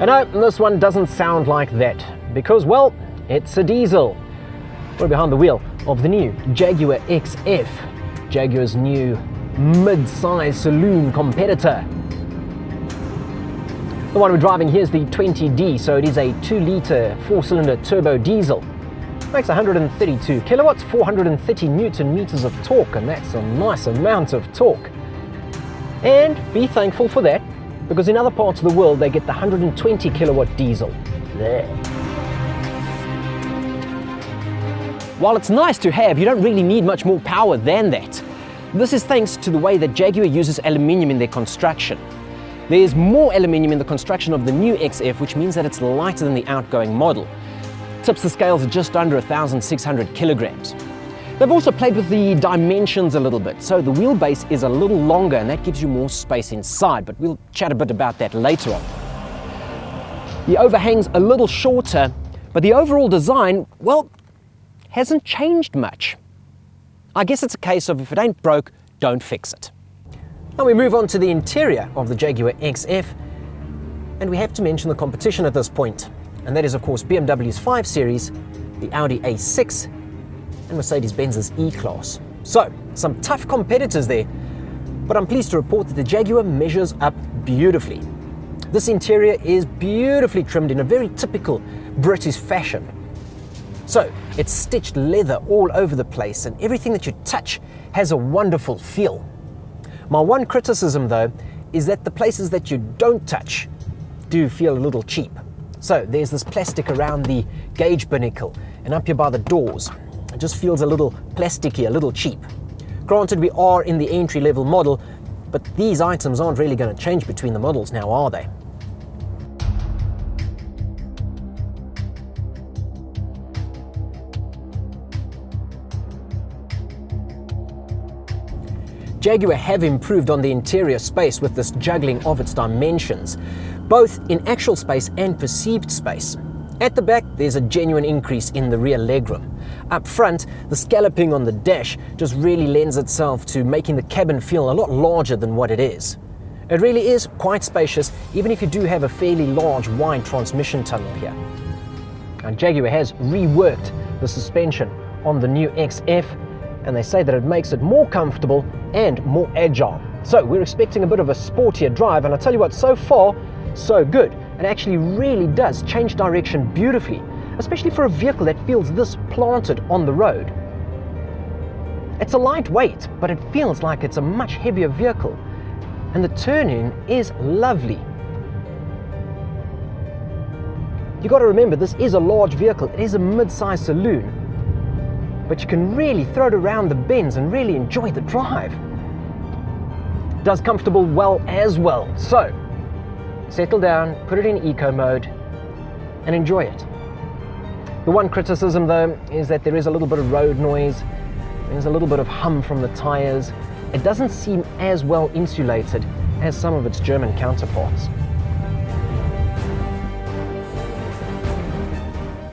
And no, this one doesn't sound like that, because, well, it's a diesel. We're behind the wheel of the new Jaguar XF, Jaguar's new mid-size saloon competitor. The one we're driving here is the 20D, so it is a 2-litre 4-cylinder turbo diesel. Makes 132 kilowatts, 430 newton meters of torque, and that's a nice amount of torque. And be thankful for that, because in other parts of the world they get the 120 kilowatt diesel. There. While it's nice to have, you don't really need much more power than that. This is thanks to the way that Jaguar uses aluminium in their construction. There's more aluminium in the construction of the new XF, which means that it's lighter than the outgoing model. Tips the scales at just under 1,600 kilograms. They've also played with the dimensions a little bit, so the wheelbase is a little longer and that gives you more space inside, but we'll chat a bit about that later on. The overhang's a little shorter, but the overall design, well, hasn't changed much. I guess it's a case of if it ain't broke, don't fix it. Now we move on to the interior of the Jaguar XF, and we have to mention the competition at this point, and that is of course BMW's 5 Series, the Audi A6, and Mercedes-Benz's E-Class. So, some tough competitors there, but I'm pleased to report that the Jaguar measures up beautifully. This interior is beautifully trimmed in a very typical British fashion. So, it's stitched leather all over the place, and everything that you touch has a wonderful feel. My one criticism though is that the places that you don't touch do feel a little cheap. So there's this plastic around the gauge binnacle and up here by the doors. It just feels a little plasticky, a little cheap. Granted, we are in the entry-level model, but these items aren't really going to change between the models now, are they? Jaguar have improved on the interior space with this juggling of its dimensions, both in actual space and perceived space. At the back, there's a genuine increase in the rear legroom. Up front, the scalloping on the dash just really lends itself to making the cabin feel a lot larger than what it is. It really is quite spacious, even if you do have a fairly large, wide transmission tunnel here. And Jaguar has reworked the suspension on the new XF, and they say that it makes it more comfortable and more agile. So we're expecting a bit of a sportier drive, and I tell you what, so far, so good. It actually really does change direction beautifully, especially for a vehicle that feels this planted on the road. It's a lightweight, but it feels like it's a much heavier vehicle, and the turn-in is lovely. You got to remember, this is a large vehicle, it is a mid-size saloon, but you can really throw it around the bends and really enjoy the drive. Does comfortable well as well, so settle down, put it in eco mode and enjoy it. The one criticism though is that there is a little bit of road noise, there's a little bit of hum from the tires. It doesn't seem as well insulated as some of its German counterparts.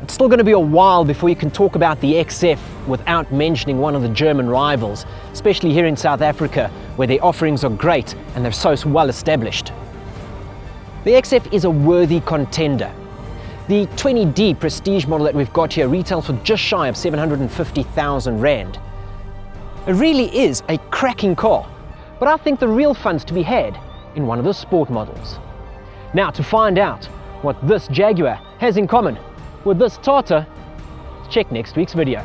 It's still going to be a while before you can talk about the XF without mentioning one of the German rivals, especially here in South Africa, where their offerings are great and they're so well established. The XF is a worthy contender. The 20D Prestige model that we've got here retails for just shy of 750,000 Rand. It really is a cracking car, but I think the real fun's to be had in one of the sport models. Now, to find out what this Jaguar has in common with this Tata, check next week's video.